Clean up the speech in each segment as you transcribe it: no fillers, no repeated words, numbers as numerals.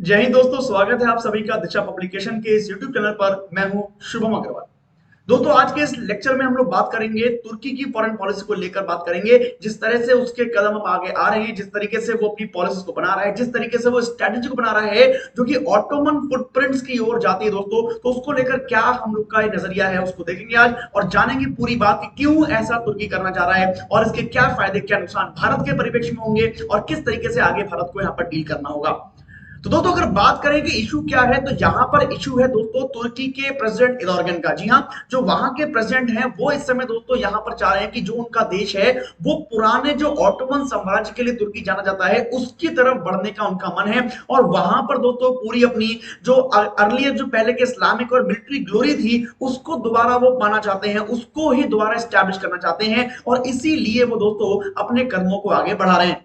जय हिंद दोस्तों, स्वागत है आप सभी का दिशा पब्लिकेशन के इस यूट्यूब चैनल पर। मैं हूं शुभम अग्रवाल। दोस्तों, आज के इस लेक्चर में हम लोग बात करेंगे तुर्की की फॉरेन पॉलिसी को लेकर बात करेंगे। जिस तरह से उसके कदम अब आगे आ रहे हैं, जिस तरीके से वो अपनी पॉलिसी को बना रहा है, जिस तरीके से वो स्ट्रेटेजी को बना रहा है जो कि ऑटोमन फुटप्रिंट्स की ओर जाती है दोस्तों, तो उसको लेकर क्या हम लोग का ये नजरिया है उसको देखेंगे आज और जानेंगे पूरी बात कि क्यों ऐसा तुर्की करना चाह रहा है और इसके क्या फायदे क्या नुकसान भारत के परिप्रेक्ष्य में होंगे और किस तरीके से आगे भारत को यहाँ पर डील करना होगा। तो दोस्तों, अगर बात करें कि इशू क्या है, तो यहां पर इशू है दोस्तों तुर्की के प्रेसिडेंट एर्दोगन का। जी हां, जो वहां के प्रेसिडेंट हैं वो इस समय दोस्तों यहां पर चाह रहे हैं कि जो उनका देश है वो पुराने जो ऑटोमन साम्राज्य के लिए तुर्की जाना जाता है उसकी तरफ बढ़ने का उनका मन है। और वहां पर दोस्तों पूरी अपनी जो अर्लियर जो पहले के इस्लामिक और मिलिट्री ग्लोरी थी उसको दोबारा वो पाना चाहते हैं, उसको ही दोबारा स्टैब्लिश करना चाहते हैं और इसीलिए वो दोस्तों अपने कदमों को आगे बढ़ा रहे हैं।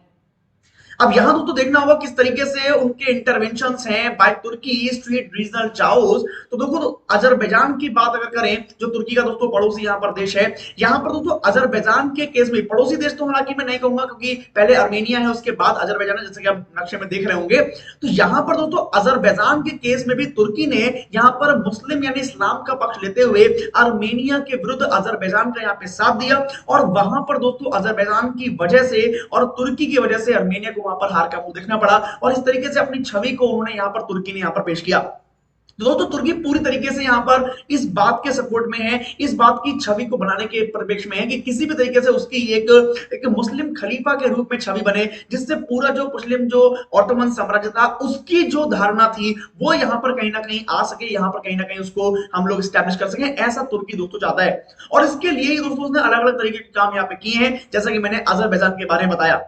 अब यहां तो देखना होगा किस तरीके से उनके इंटरवेंशंस हैं बाय तुर्की स्ट्रीट रीजनल चाउस। तो देखो, तो अजरबैजान की बात अगर करें जो तुर्की का दोस्तों पड़ोसी यहां पर देश है, यहां पर दोस्तों अजरबैजान के केस में पड़ोसी देश तो हालांकि मैं नहीं कहूंगा क्योंकि पहले अर्मेनिया है उसके बाद अजरबैजान है, जैसे कि आप नक्शे में देख रहे होंगे। तो यहां पर दोस्तों अजरबैजान के केस में भी तुर्की ने यहां पर मुस्लिम यानी इस्लाम का पक्ष लेते हुए अर्मेनिया के विरुद्ध अजरबैजान का यहां पे साथ दिया और वहां पर दोस्तों अजरबैजान की वजह से और तुर्की की वजह से अर्मेनिया को वहां पर हार का मुंह देखना पड़ा और इस तरीके से अपनी छवि को उन्होंने यहां पर तुर्की ने यहां पर पेश किया। दोस्तों, तुर्की पूरी तरीके से यहां पर इस बात के सपोर्ट में है, इस बात की छवि को बनाने के परिप्रेक्ष्य में है कि किसी भी तरीके से उसकी एक मुस्लिम खलीफा के रूप में छवि बने, जिससे पूरा जो मुस्लिम जो ऑटोमन साम्राज्य था उसकी जो धारणा थी वो यहां पर कहीं ना कहीं आ सके, यहां पर कहीं ना कहीं उसको हम लोग स्टैब्लिश कर सके, ऐसा तुर्की दोस्तों चाहता है। और इसके लिए दोस्तों उसने अलग अलग तरीके के काम यहां पे किए हैं, जैसा कि मैंने अजरबैजान के बारे में बताया।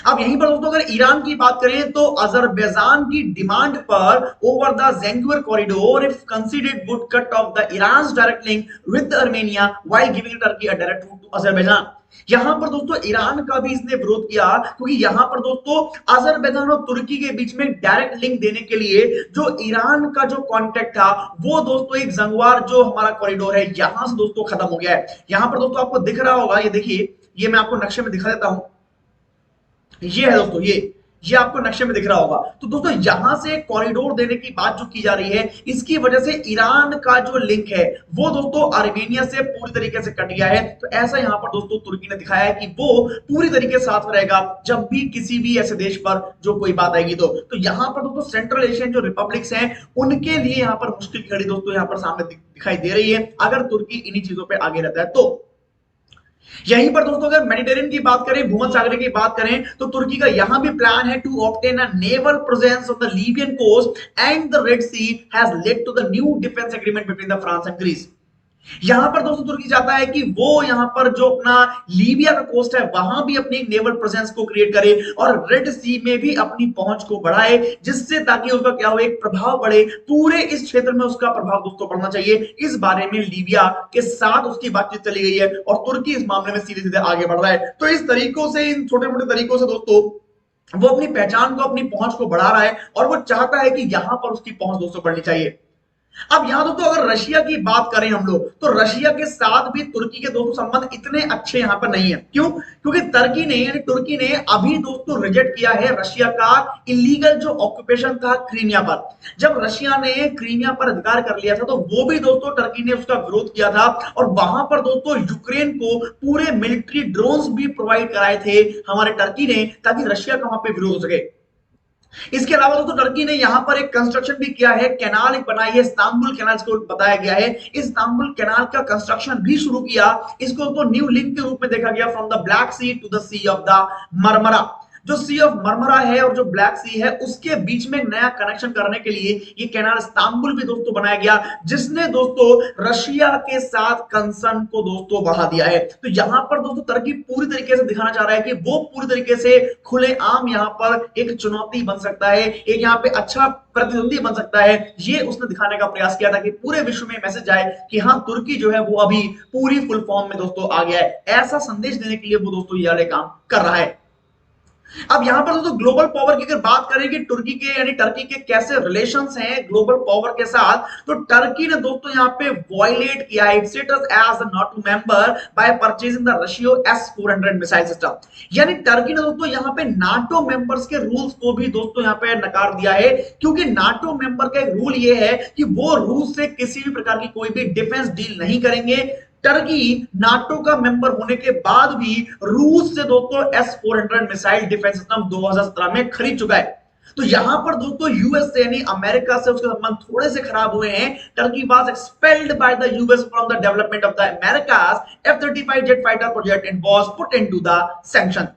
अब यहीं पर दोस्तों अगर ईरान की बात करें तो अजरबैजान की डिमांड पर over the Zangezur corridor if considered would cut off the Iran direct link with Armenia while giving Turkey a direct route to Azerbaijan. यहां पर दोस्तों ईरान का भी इसने विरोध किया क्योंकि यहां पर दोस्तों अजरबैजान और तुर्की के बीच में डायरेक्ट लिंक देने के लिए जो ईरान का जो कॉन्टेक्ट था वो दोस्तों एक जंगवार जो हमारा कॉरिडोर है यहां से दोस्तों खत्म हो गया है। यहां पर दोस्तों आपको दिख रहा होगा, ये देखिए, ये मैं आपको नक्शे में दिखा देता हूं। ये है दोस्तों, ये आपको नक्शे में दिख रहा होगा। तो दोस्तों यहां से कॉरिडोर देने की बात जो की जा रही है, इसकी वजह से ईरान का जो लिंक है वो दोस्तों अर्मेनिया से पूरी तरीके से कट गया है। तो ऐसा यहां पर दोस्तों तुर्की ने दिखाया है कि वो पूरी तरीके से साथ में रहेगा जब भी किसी भी ऐसे देश पर जो कोई बात आएगी। तो यहां पर दोस्तों सेंट्रल एशियन जो रिपब्लिक्स हैं उनके लिए यहां पर मुश्किल खड़ी दोस्तों यहां पर सामने दिखाई दे रही है अगर तुर्की इन्हीं चीजों पर आगे रहता है। तो यहीं पर दोस्तों अगर मेडिटेरियन की बात करें, भूमध्य सागर की बात करें, तो तुर्की का यहां भी प्लान है to obtain a naval presence on the Libyan coast and the Red Sea has led to the new defence agreement between the France and Greece. यहां पर दोस्तों तुर्की चाहता है कि वो यहां पर जो अपना लीबिया का कोस्ट है वहां भी अपनी नेवल प्रेजेंस को क्रिएट करे और रेड सी में भी अपनी पहुंच को बढ़ाए, जिससे ताकि उसका क्या हो, एक प्रभाव बढ़े, पूरे इस क्षेत्र में उसका प्रभाव दोस्तों बढ़ना चाहिए। इस बारे में लीबिया के साथ उसकी बातचीत चली गई है और तुर्की इस मामले में सीधे सीधे आगे बढ़ रहा है। तो इस तरीकों से, इन छोटे मोटे तरीकों से दोस्तों वो अपनी पहचान को, अपनी पहुंच को बढ़ा रहा है और वो चाहता है कि यहां पर उसकी पहुंच दोस्तों बढ़नी चाहिए। अब यहां दोस्तों अगर रशिया की बात करें हम लोग, तो रशिया के साथ भी तुर्की के दोस्तों संबंध इतने अच्छे यहां पर नहीं है। क्यों? क्योंकि तुर्की ने यानी तुर्की ने अभी दोस्तों रिजेक्ट किया है रशिया का इलीगल जो ऑक्यूपेशन था क्रीमिया पर। जब रशिया ने क्रीमिया पर अधिकार कर लिया था तो वो भी दोस्तों तुर्की ने उसका विरोध किया था और वहां पर दोस्तों यूक्रेन को पूरे मिलिट्री ड्रोन्स भी प्रोवाइड कराए थे हमारे तुर्की ने, ताकि रशिया का वहां पे विरोध हो सके। इसके अलावा दोस्तों तुर्की ने यहां पर एक कंस्ट्रक्शन भी किया है, कैनाल एक बनाई है, इस्तांबुल कैनाल को बताया गया है। इस्तांबुल कैनाल का कंस्ट्रक्शन भी शुरू किया। इसको तो न्यू लिंक के रूप में देखा गया from the Black Sea to the Sea of the Marmara. जो सी ऑफ मरमरा है और जो ब्लैक सी है उसके बीच में नया कनेक्शन करने के लिए ये कैनाल इस्तांबुल भी दोस्तों बनाया गया, जिसने दोस्तों रशिया के साथ कंसर्न को दोस्तों बढ़ा दिया है। तो यहां पर दोस्तों तुर्की पूरी तरीके से दिखाना चाह रहा है कि वो पूरी तरीके से खुलेआम यहां पर एक चुनौती बन सकता है, एक यहां पे अच्छा प्रतिद्वंदी बन सकता है। ये उसने दिखाने का प्रयास किया था कि पूरे विश्व में मैसेज जाए कि हाँ, तुर्की जो है वो अभी पूरी फुल फॉर्म में दोस्तों आ गया है। ऐसा संदेश देने के लिए वो दोस्तों ये वाले काम कर रहा है। अब यहां पर दोस्तों ग्लोबल पावर की अगर बात करें कि तुर्की के यानी टर्की के कैसे रिलेशंस हैं ग्लोबल पावर के साथ, तो टर्की ने दोस्तों यहां पे वॉयलेट किया है its status as a NATO member by purchasing the Russian S-400 missile system. यानी टर्की ने दोस्तों यहां पे नाटो मेंबर्स के रूल्स को भी दोस्तों यहां पे नकार दिया है, क्योंकि नाटो मेंबर का एक रूल ये है कि वो रूस से किसी भी प्रकार की कोई भी डिफेंस डील नहीं करेंगे। टर्की नाटो का मेंबर होने के बाद भी रूस से दोस्तों S-400 मिसाइल डिफेंस सिस्टम 2017 में खरीद चुका है। तो यहां पर दोस्तों यूएस से यानी अमेरिका से उसके संबंध थोड़े से खराब हुए हैं। Turkey was expelled by the US from the development of the America's F-35 jet fighter project and was put into the sanction.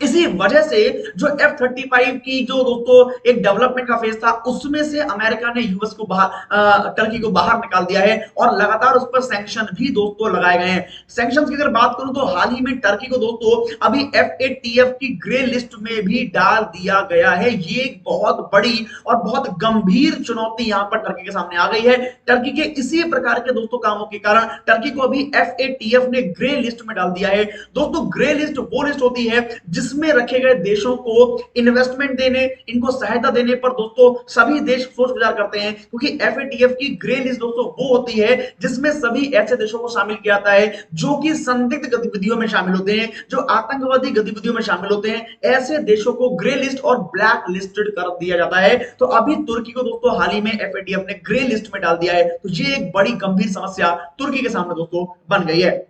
इसी वजह से जो F-35 की जो दोस्तों एक डेवलपमेंट का फेज था, उसमें से अमेरिका ने यूएस को बाहर टर्की को बाहर निकाल दिया है और लगातार उस पर सैंक्शन भी दोस्तों लगाए गए हैं। सैंक्शंस की अगर बात करूं तो हाल ही में टर्की को दोस्तों अभी FATF की ग्रे लिस्ट में भी डाल दिया गया है। ये एक बहुत बड़ी और बहुत गंभीर चुनौती यहां पर टर्की के सामने आ गई है। टर्की के इसी प्रकार के दोस्तों कामों के कारण टर्की को अभी FATF ने ग्रे लिस्ट में डाल दिया है। दोस्तों ग्रे लिस्ट वो लिस्ट होती है जिसमें रखे गए देशों को इन्वेस्टमेंट देने, इनको सहायता देने पर दोस्तों सभी देश सोच विचार करते हैं, क्योंकि FATF की ग्रे लिस्ट दोस्तों वो होती है जिसमें सभी ऐसे देशों को शामिल किया जाता है जो कि संदिग्ध गतिविधियों में शामिल होते हैं, जो आतंकवादी गतिविधियों में शामिल होते हैं। ऐसे देशों को ग्रे लिस्ट और ब्लैक लिस्टेड कर दिया जाता है। तो अभी तुर्की को दोस्तों हाल ही में FATF ने ग्रे लिस्ट में डाल दिया है। तो ये एक बड़ी गंभीर समस्या तुर्की के सामने दोस्तों बन गई है।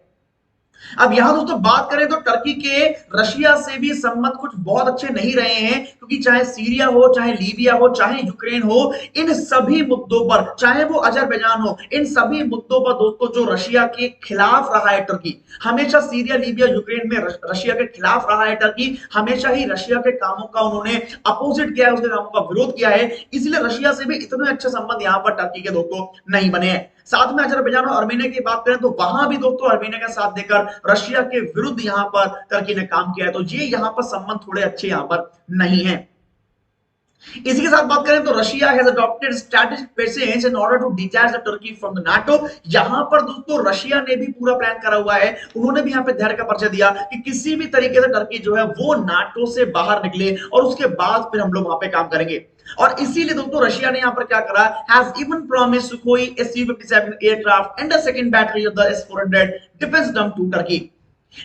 अब यहां दोस्तों बात करें तो टर्की के रशिया से भी संबंध कुछ बहुत अच्छे नहीं रहे हैं, क्योंकि चाहे सीरिया हो, चाहे लीबिया हो, चाहे यूक्रेन हो, इन सभी मुद्दों पर, चाहे वो अजरबैजान हो, इन सभी मुद्दों पर दोस्तों जो रशिया के खिलाफ रहा है टर्की, हमेशा सीरिया, लीबिया, यूक्रेन में रशिया के खिलाफ रहा है टर्की, हमेशा ही रशिया के कामों का उन्होंने अपोजिट किया है, उसके कामों का विरोध किया है। इसलिए रशिया से भी इतने अच्छे संबंध यहां पर टर्की के दोस्तों नहीं बने हैं। साथ में अजरबैजान और अर्मेनिया की बात करें तो वहां भी दोस्तों अर्मेनिया का साथ देकर रशिया के विरुद्ध यहां पर टर्की ने काम किया है। तो ये यहां पर संबंध थोड़े अच्छे यहां पर नहीं है। इसी के साथ बात करें तो Russia has adopted strategic patience in order to detach the Turkey from the NATO. यहां पर दोस्तों रशिया ने भी पूरा प्लान करा हुआ है। उन्होंने भी यहां पे धैर्य का परिचय दिया कि किसी भी तरीके से टर्की जो है वो नाटो से बाहर निकले और उसके बाद फिर हम लोग वहां पे काम करेंगे। और इसीलिए दोस्तों रशिया ने यहां पर क्या करा, has even promised Sukhoi Su-57 aircraft and the second battery of the S-400 defence डम टू टर्की।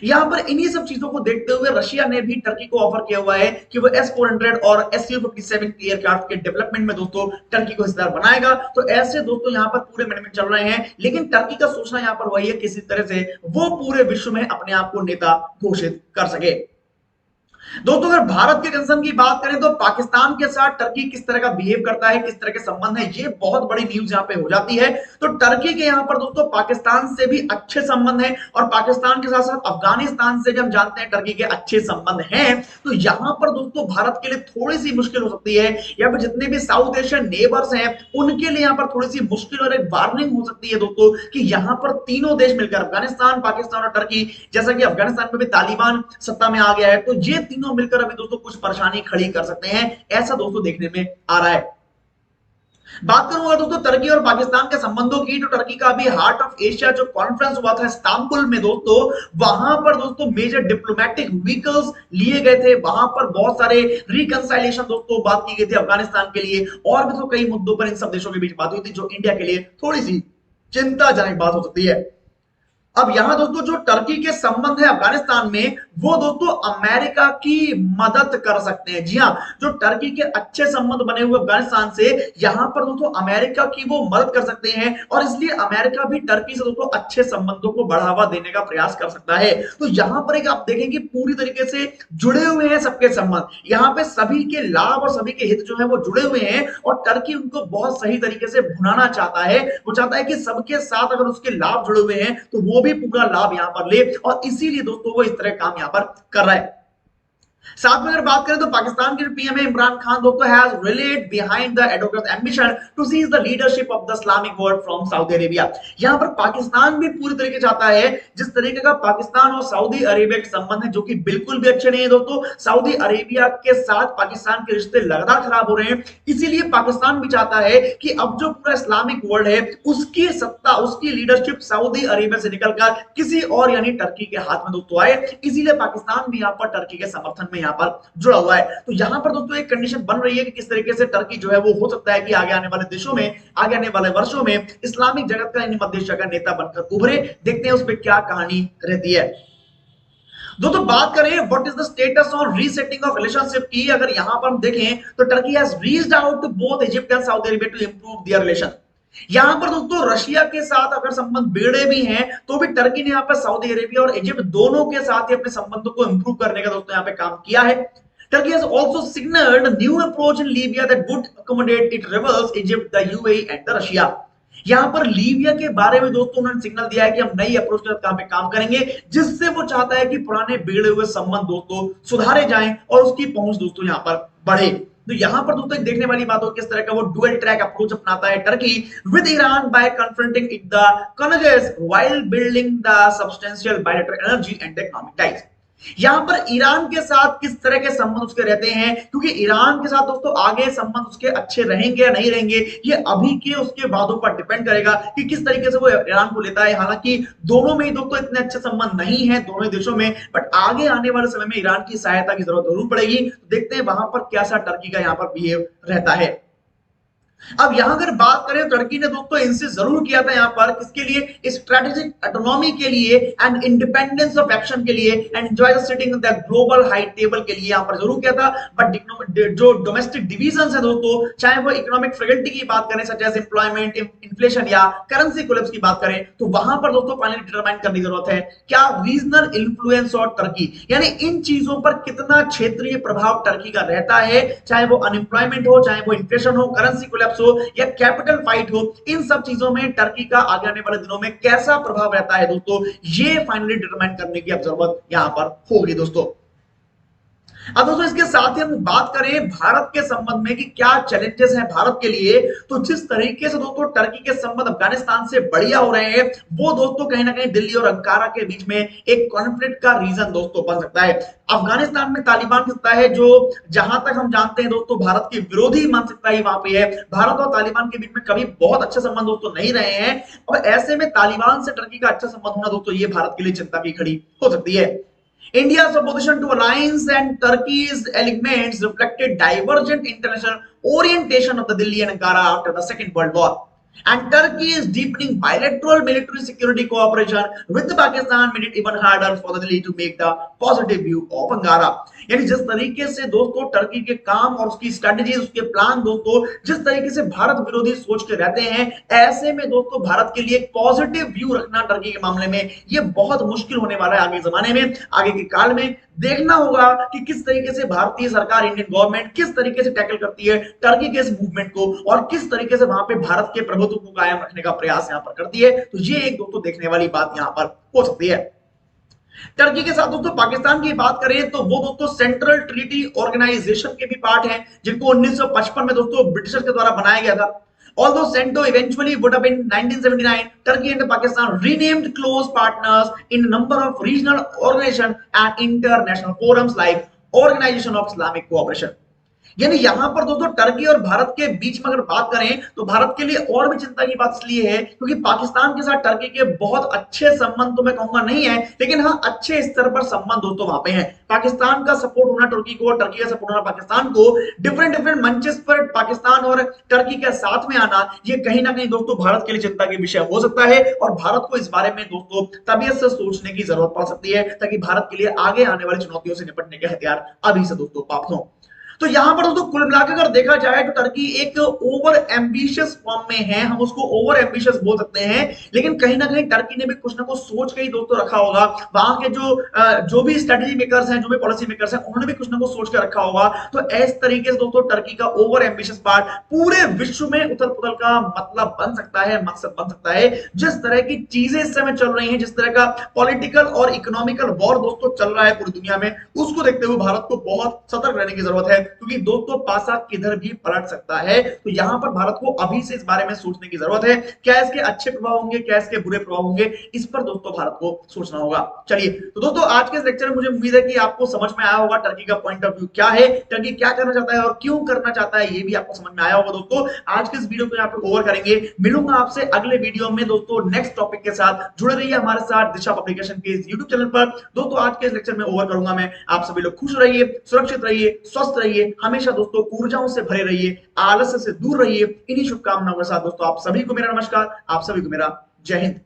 यहां पर इन्हीं सब चीजों को देखते हुए रशिया ने भी टर्की को ऑफर किया हुआ है कि वो S-400 और Su-57 एयरक्राफ्ट के डेवलपमेंट में दोस्तों टर्की को हिस्सेदार बनाएगा। तो ऐसे दोस्तों यहां पर पूरे मिनट चल रहे हैं, लेकिन टर्की का सोचना यहां पर वही है किसी तरह से वो पूरे विश्व में अपने आप को नेता घोषित कर सके। दोस्तों अगर भारत के कंसर्न की बात करें तो पाकिस्तान के साथ टर्की किस तरह का बिहेव करता है, किस तरह के संबंध है, ये बहुत बड़ी न्यूज यहां पे हो जाती है। तो टर्की के यहां पर दोस्तों पाकिस्तान से भी अच्छे संबंध है और पाकिस्तान के साथ साथ अफगानिस्तान से भी हम जानते हैं टर्की के अच्छे संबंध हैं। तो यहां पर दोस्तों भारत के लिए थोड़ी सी मुश्किल हो सकती है, या फिर जितने भी साउथ एशियन नेबर्स हैं उनके लिए यहां पर थोड़ी सी मुश्किल और एक वार्निंग हो सकती है दोस्तों कि यहां पर तीनों देश मिलकर अफगानिस्तान, पाकिस्तान और टर्की, जैसा कि अफगानिस्तान में भी तालिबान सत्ता में आ गया है, तो ये तीनों मिलकर अभी दोस्तों कुछ परेशानी खड़ी कर सकते हैं, ऐसा दोस्तों देखने में आ रहा है। बात करूंगा दोस्तों टर्की और पाकिस्तान के संबंधों की, तो टर्की का अभी हार्ट ऑफ एशिया जो कॉन्फ्रेंस हुआ था इस्तांबुल में दोस्तों, वहां पर दोस्तों मेजर डिप्लोमेटिक व्हीकल्स लिए गए थे। वहां पर बहुत सारे रिकंसाइलेशन दोस्तों बात की गई थी अफगानिस्तान के लिए, और भी तो कई मुद्दों पर इन सब देशों के बीच बात हुई थी जो इंडिया के लिए थोड़ी सी चिंताजनक बात हो सकती है। अब यहां दोस्तों जो टर्की के संबंध है अफगानिस्तान में, वो दोस्तों अमेरिका की मदद कर सकते हैं। जी हां, जो टर्की के अच्छे संबंध बने हुए अफगानिस्तान से, यहां पर दोस्तों अमेरिका की वो मदद कर सकते हैं, और इसलिए अमेरिका भी टर्की से दोस्तों अच्छे संबंधों को बढ़ावा देने का प्रयास कर सकता है। तो यहां पर एक आप देखेंगे पूरी तरीके से जुड़े हुए हैं सबके संबंध, यहां पे सभी के लाभ और सभी के हित जो है वो जुड़े हुए हैं, और टर्की उनको बहुत सही तरीके से भुनाना चाहता है। वो चाहता है कि सबके साथ अगर उसके लाभ जुड़े हुए हैं तो वो भी पूरा लाभ यहां पर ले, और इसीलिए दोस्तों वो इस तरह काम यहां पर कर रहा है। साथ में अगर बात करें तो पाकिस्तान के पीएम इमरान खान दोस्तों has rallied behind the Erdogan's ambition to seize the leadership of the Islamic world from Saudi Arabia. यहां पर पाकिस्तान भी पूरी तरीके चाहता है, जिस तरीके का पाकिस्तान और सऊदी अरेबिया के संबंध है जो कि बिल्कुल भी अच्छे नहीं है दोस्तों, सऊदी अरेबिया के साथ पाकिस्तान के रिश्ते लगातार खराब हो रहे हैं। इसीलिए पाकिस्तान भी चाहता है कि अब जो पूरा इस्लामिक वर्ल्ड है उसकी सत्ता, उसकी लीडरशिप सऊदी अरेबिया से निकलकर किसी और यानी टर्की के हाथ में दोस्तों आए। इसीलिए पाकिस्तान भी यहां पर टर्की के समर्थन में यहाँ पर जुड़ा हुआ है। तो यहाँ पर दोस्तों एक कंडीशन बन रही है कि किस तरीके से टर्की जो है वो हो सकता है कि आगे आने वाले देशों में, आगे आने वाले वर्षों में इस्लामिक जगत का मध्य एशिया का नेता बनकर उभरे। देखते हैं उस पर क्या कहानी रहती है। दोस्तों बात करें what is the status on resetting of relationship की, अगर यहां पर हम देखें तो Turkey has reached out to both Egypt and Saudi Arabia to improve their relation. यहां पर दोस्तों रशिया के साथ अगर संबंध बिगड़े भी हैं तो भी टर्की ने यहां पर सऊदी अरेबिया और इजिप्ट दोनों के साथ ही अपने संबंधों को इंप्रूव करने का दोस्तों यहां पे काम किया है। Turkey has also signaled a new approach in Libya that would accommodate its rivals Egypt, the UAE and the Russia। यहां पर लीबिया के बारे में दोस्तों उन्होंने सिग्नल दिया है कि हम नई अप्रोच के साथ काम करेंगे, जिससे वो चाहता है कि पुराने बिगड़े हुए संबंध दोस्तों सुधारे जाएं और उसकी पहुंच दोस्तों यहां पर बढ़े। तो यहां पर दोस्तों एक देखने वाली बात हो किस तरह का वो डुअल ट्रैक अप्रोच अपनाता है Turkey with Iran by confronting it the Congress while building the substantial bilateral energy and economic ties. यहां पर ईरान के साथ किस तरह के संबंध उसके रहते हैं, क्योंकि ईरान के साथ दोस्तों आगे संबंध उसके अच्छे रहेंगे या नहीं रहेंगे ये अभी के उसके वादों पर डिपेंड करेगा कि किस तरीके से वो ईरान को लेता है। हालांकि दोनों में ही दोस्तों इतने अच्छे संबंध नहीं है दोनों देशों में, बट आगे आने वाले समय में ईरान की सहायता की जरूरत जरूर पड़ेगी। तो देखते हैं वहां पर कैसा टर्की का यहां पर बिहेव रहता है। अब यहां अगर बात करें टर्की ने दोस्तों इनसे जरूर किया था यहां पर किसके लिए, स्ट्रेटेजिक ऑटोनॉमी के लिए एंड इंडिपेंडेंस ऑफ एक्शन के लिए and enjoy sitting the global high table के लिए यहां पर जरूर किया था। बट जो डोमेस्टिक डिवीजंस है दोस्तों, चाहे वो इकोनॉमिक फ्रेगलिटी की बात करें सच एज एम्प्लॉयमेंट, इन्फ्लेशन या करेंसी कोलैप्स की बात करें, तो वहां पर दोस्तों फाइनली डिटरमाइन करने की जरूरत है क्या रीजनल इन्फ्लुएंस और टर्की, यानी इन चीजों पर कितना क्षेत्रीय प्रभाव टर्की का रहता है, चाहे वो अनएम्प्लॉयमेंट हो, चाहे वो इन्फ्लेशन हो, करेंसी कोलैप्स हो या कैपिटल फाइट हो, इन सब चीजों में टर्की का आगे आने वाले दिनों में कैसा प्रभाव रहता है दोस्तों, ये फाइनली डिटरमाइन करने की अब जरूरत यहां पर होगी दोस्तों। अब दोस्तों इसके साथ ही हम बात करें भारत के संबंध में कि क्या चैलेंजेस हैं भारत के लिए, तो जिस तरीके से दोस्तों टर्की के संबंध अफगानिस्तान से बढ़िया हो रहे हैं वो दोस्तों कहीं ना कहीं दिल्ली और अंकारा के बीच में एक कॉन्फ्लिक्ट का रीजन दोस्तों बन सकता है। अफगानिस्तान में तालिबान सत्ता है जो जहां तक हम जानते हैं दोस्तों भारत की विरोधी मानसिकता ही वहां पे है। भारत और तालिबान के बीच में कभी बहुत अच्छे संबंध दोस्तों नहीं रहे हैं और ऐसे में तालिबान से टर्की का अच्छा संबंध होना दोस्तों ये भारत के लिए चिंता की घड़ी हो सकती है। India's opposition to alliance and Turkey's elements reflected divergent international orientation of the Delhi and Ankara after the Second World War. And Turkey is deepening bilateral military security cooperation with Pakistan, made it even harder for the Delhi to make the positive view of Ankara। यानी जिस तरीके से दोस्तों Turkey के काम और उसकी strategy, उसके प्लान दोस्तों जिस तरीके से भारत विरोधी सोच के रहते हैं, ऐसे में दोस्तों भारत के लिए एक पॉजिटिव व्यू रखना टर्की के मामले में ये बहुत मुश्किल होने वाला है आगे जमाने में, आगे के काल में। देखना होगा कि किस तरीके से भारतीय सरकार, इंडियन गवर्नमेंट किस तरीके से टैकल करती है टर्की के इस मूवमेंट को और किस तरीके से वहां पे भारत के प्रभुत्व को कायम रखने का प्रयास यहां पर करती है। तो ये एक दोस्तों देखने वाली बात यहां पर हो सकती है। टर्की के साथ दोस्तों पाकिस्तान की बात करें तो वो दोस्तों सेंट्रल ट्रीटी ऑर्गेनाइजेशन के भी पार्ट हैं जिनको 1955 में दोस्तों ब्रिटिशर्स के द्वारा बनाया गया था। Although CENTO eventually would have been 1979, Turkey and Pakistan renamed close partners in a number of regional organizations and international forums like Organization of Islamic Cooperation। यानी यहां पर दोस्तों टर्की और भारत के बीच में अगर बात करें तो भारत के लिए और भी चिंता की बात इसलिए है क्योंकि पाकिस्तान के साथ टर्की के बहुत अच्छे संबंध तो मैं कहूंगा नहीं है, लेकिन हाँ अच्छे स्तर पर संबंध दोस्तों वहां पे हैं। पाकिस्तान का सपोर्ट होना टर्की को और टर्की का सपोर्ट होना पाकिस्तान को, डिफरेंट मंचेस पर पाकिस्तान और टर्की के साथ में आना, ये कहीं ना कहीं दोस्तों भारत के लिए चिंता के विषय हो सकता है और भारत को इस बारे में दोस्तों तबीयत से सोचने की जरूरत पड़ सकती है ताकि भारत के लिए आगे आने वाली चुनौतियों से निपटने के हथियार अभी से दोस्तों प्राप्त हों। तो यहां पर दोस्तों कुल मिलाकर अगर देखा जाए तो टर्की एक ओवर एम्बिशियस फॉर्म में है, हम उसको ओवर एम्बिशियस बोल सकते हैं, लेकिन कहीं ना कहीं टर्की ने भी कुछ ना कुछ सोच के ही दोस्तों रखा होगा। वहां के जो भी स्ट्रेटेजी मेकर्स हैं, जो भी पॉलिसी मेकर्स हैं, उन्होंने भी कुछ ना कुछ सोच के रखा होगा। तो इस तरीके से दोस्तों टर्की का ओवर एम्बिशियस पार्ट पूरे विश्व में उथल पुथल का मतलब बन सकता है, मकसद बन सकता है। जिस तरह की चीजें इस समय चल रही हैं, जिस तरह का पॉलिटिकल और इकोनॉमिकल वॉर दोस्तों चल रहा है पूरी दुनिया में, उसको देखते हुए भारत को बहुत सतर्क रहने की जरूरत है क्योंकि दोस्तों पासा किधर भी पलट सकता है। तो यहां पर भारत को अभी से इस बारे में सोचने की जरूरत है, क्या इसके अच्छे प्रभाव होंगे, क्या इसके बुरे प्रभाव होंगे, इस पर दोस्तों भारत को सोचना होगा। चलिए तो दोस्तों आज के इस लेक्चर में मुझे उम्मीद है कि आपको समझ में आया होगा टर्की का पॉइंट ऑफ व्यू क्या है, टर्की क्या करना चाहता है और क्यों करना चाहता है, ये भी आपको समझ में आया होगा। दोस्तों आज के इस वीडियो को यहाँ पे ओवर करेंगे, मिलूंगा आपसे अगले वीडियो में दोस्तों नेक्स्ट टॉपिक के साथ। जुड़े रहिए हमारे साथ दिशा पब्लिकेशन के इस यूट्यूब चैनल पर। दोस्तों आज के इस लेक्चर में ओवर करूंगा मैं, आप सभी लोग खुश रहिए, सुरक्षित रहिए, स्वस्थ रहिए, हमेशा दोस्तों ऊर्जाओं से भरे रहिए, आलस्य से दूर रहिए। इन्हीं शुभकामनाओं के साथ दोस्तों आप सभी को मेरा नमस्कार, आप सभी को मेरा जय हिंद।